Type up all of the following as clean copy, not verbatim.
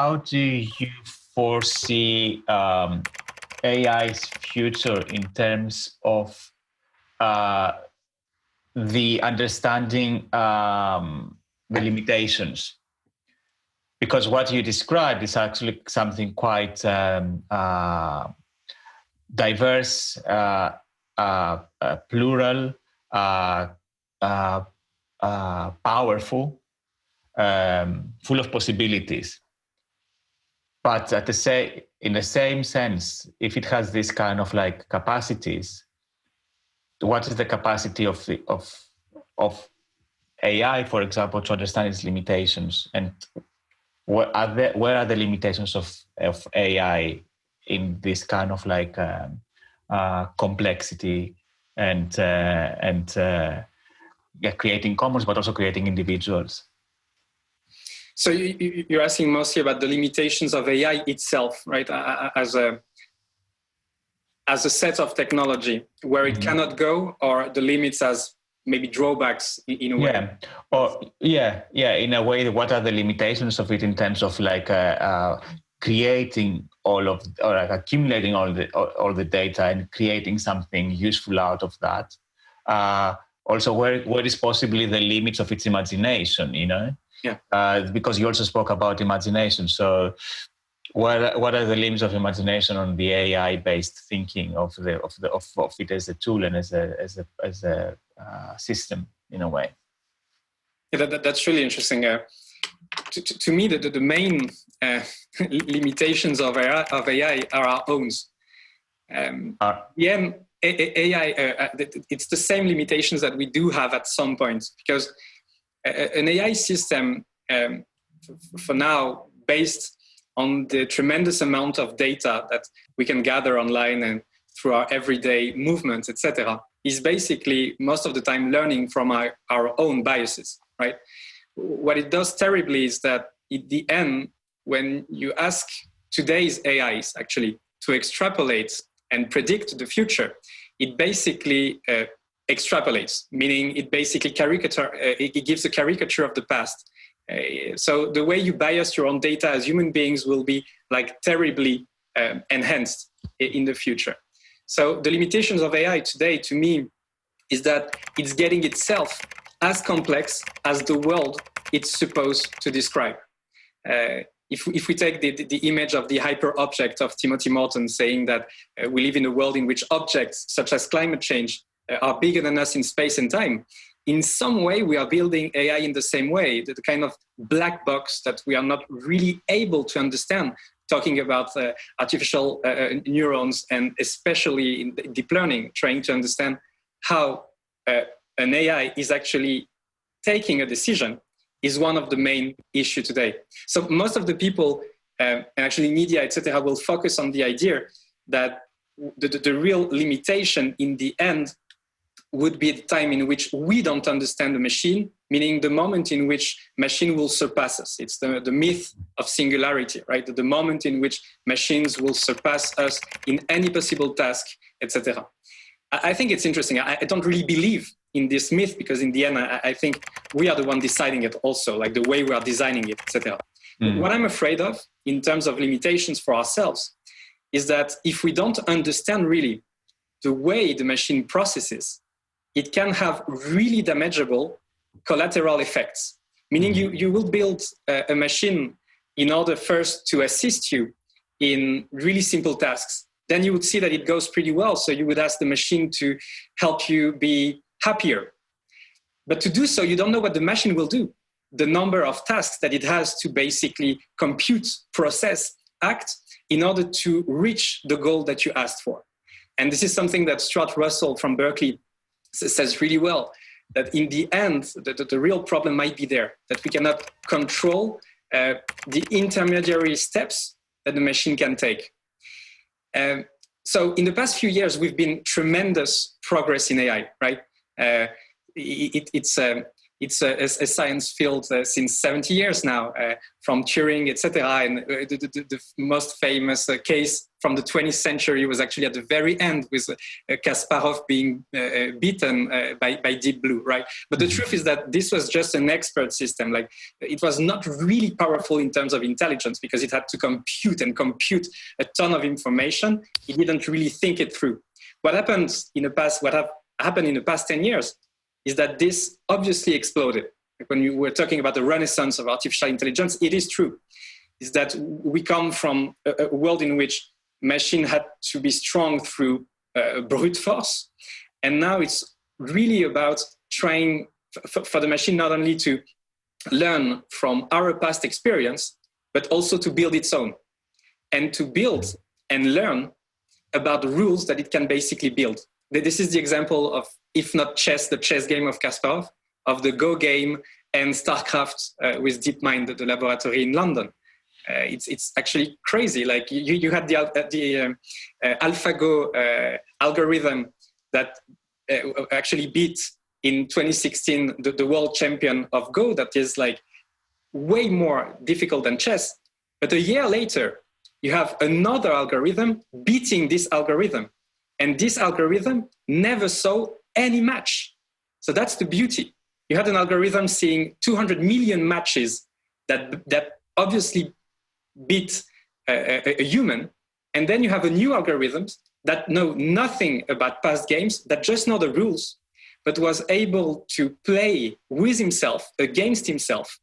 how do you foresee AI's future in terms of the understanding the limitations? Because what you described is actually something quite diverse, plural, powerful, full of possibilities. But in the same sense, if it has this kind of like capacities, what is the capacity of AI, for example, to understand its limitations, and where are the limitations of AI in this kind of like complexity and creating commons, but also creating individuals? So you're asking mostly about the limitations of AI itself, right? As a set of technology where it cannot go, or the limits as maybe drawbacks in a way. In a way, what are the limitations of it in terms of like creating or like accumulating all the data and creating something useful out of that? Also, where is possibly the limits of its imagination? Because you also spoke about imagination. So, what are the limits of imagination on the AI-based thinking of it as a tool and as a system in a way? Yeah, that's really interesting. To me, the main limitations of AI are our own. AI, it's the same limitations that we do have at some point, because an AI system, for now, based on the tremendous amount of data that we can gather online and through our everyday movements, etc., is basically most of the time learning from our own biases, right? What it does terribly is that at the end, when you ask today's AIs actually to extrapolate and predict the future, it basically extrapolates, meaning it basically it gives a caricature of the past. So the way you bias your own data as human beings will be like terribly enhanced in the future. So the limitations of AI today, to me, is that it's getting itself as complex as the world it's supposed to describe. If we take the image of the hyper-object of Timothy Morton saying that we live in a world in which objects such as climate change are bigger than us in space and time, in some way we are building AI in the same way, the kind of black box that we are not really able to understand, talking about artificial neurons and especially in deep learning, trying to understand how an AI is actually taking a decision is one of the main issues today. So most of the people, and actually media, etc., will focus on the idea that the real limitation in the end would be the time in which we don't understand the machine, meaning the moment in which machine will surpass us. It's the myth of singularity, right? The moment in which machines will surpass us in any possible task, etc. I think it's interesting. I don't really believe in this myth, because in the end, I think we are the one deciding it also, like the way we are designing it, etc. What I'm afraid of in terms of limitations for ourselves is that if we don't understand really the way the machine processes, it can have really damageable collateral effects. Meaning you will build a machine in order first to assist you in really simple tasks. Then you would see that it goes pretty well. So you would ask the machine to help you be happier. But to do so, you don't know what the machine will do. The number of tasks that it has to basically compute, process, act in order to reach the goal that you asked for. And this is something that Stuart Russel from Berkeley says really well, that in the end, the real problem might be there, that we cannot control the intermediary steps that the machine can take. So in the past few years, we've been tremendous progress in AI, right? it's a science field since 70 years now, from Turing, etc. And the most famous case from the 20th century was actually at the very end with Kasparov being beaten by Deep Blue, right? But the truth is that this was just an expert system. Like, it was not really powerful in terms of intelligence because it had to compute a ton of information. It didn't really think it through. What happened in the past 10 years is that this obviously exploded. Like, when you were talking about the renaissance of artificial intelligence, it is true. Is that we come from a world in which machine had to be strong through brute force. And now it's really about trying for the machine not only to learn from our past experience, but also to build its own. And to build and learn about the rules that it can basically build. This is the example of, if not chess, the chess game of Kasparov, of the Go game, and StarCraft with DeepMind, the laboratory in London. It's actually crazy. Like, you had the AlphaGo algorithm that actually beat in 2016 the world champion of Go, that is like way more difficult than chess. But a year later, you have another algorithm beating this algorithm. And this algorithm never saw any match. So that's the beauty. You had an algorithm seeing 200 million matches that obviously beat a human. And then you have a new algorithm that know nothing about past games, that just know the rules, but was able to play with himself, against himself,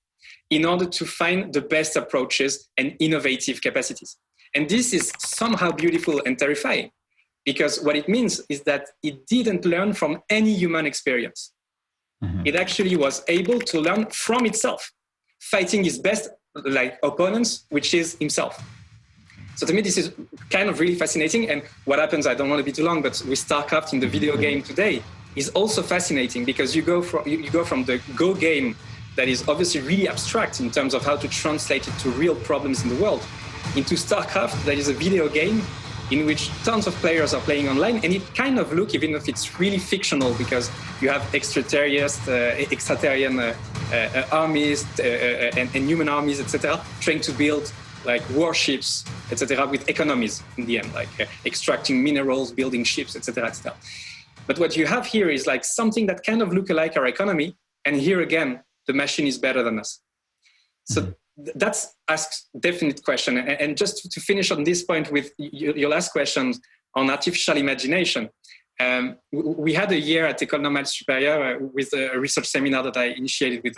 in order to find the best approaches and innovative capacities. And this is somehow beautiful and terrifying, because what it means is that it didn't learn from any human experience. Mm-hmm. It actually was able to learn from itself, fighting his best opponents, which is himself. So to me, this is kind of really fascinating. And what happens, I don't want to be too long, but with StarCraft in the video game today is also fascinating, because you go from the Go game that is obviously really abstract in terms of how to translate it to real problems in the world, into StarCraft that is a video game in which tons of players are playing online, and it kind of looks, even if it's really fictional, because you have extraterritorial armies and human armies, etc., trying to build like warships, etc., with economies in the end, like extracting minerals, building ships, etc., etc. But what you have here is like something that kind of look like our economy, and here again, the machine is better than us. So that's asks definite question. And just to finish on this point with your last question on artificial imagination, we had a year at École Normale Supérieure with a research seminar that I initiated with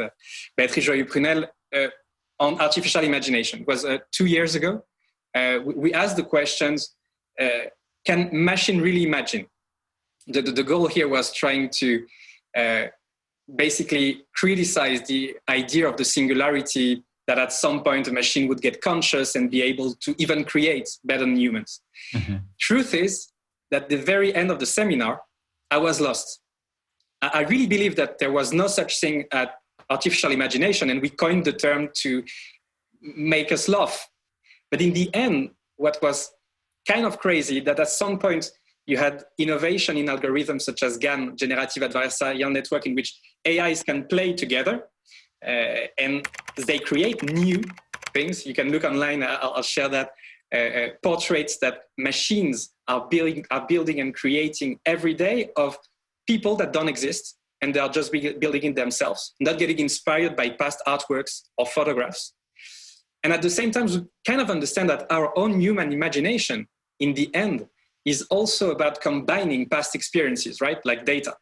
Béatrice Joyeux-Prunel on artificial imagination. It was 2 years ago. We asked the questions, can machine really imagine? The goal here was trying to basically criticize the idea of the singularity, that at some point a machine would get conscious and be able to even create better than humans. Mm-hmm. Truth is that at the very end of the seminar, I was lost. I really believe that there was no such thing as artificial imagination, and we coined the term to make us laugh. But in the end, what was kind of crazy, that at some point you had innovation in algorithms such as GAN, Generative Adversarial Network, in which AIs can play together, and they create new things. You can look online, I'll share that, portraits that machines are building and creating every day of people that don't exist, and they are just building it themselves, not getting inspired by past artworks or photographs. And at the same time, we kind of understand that our own human imagination, in the end, is also about combining past experiences, right? Like data.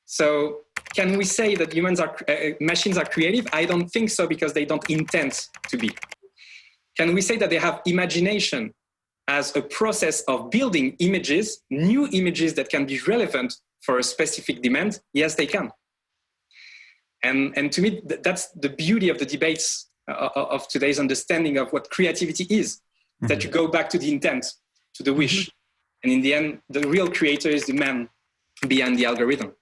So can we say that machines are creative? I don't think so, because they don't intend to be. Can we say that they have imagination as a process of building images, new images that can be relevant for a specific demand? Yes, they can. And to me, that's the beauty of the debates of today's understanding of what creativity is, mm-hmm. that you go back to the intent, to the wish. Mm-hmm. And in the end, the real creator is the man behind the algorithm.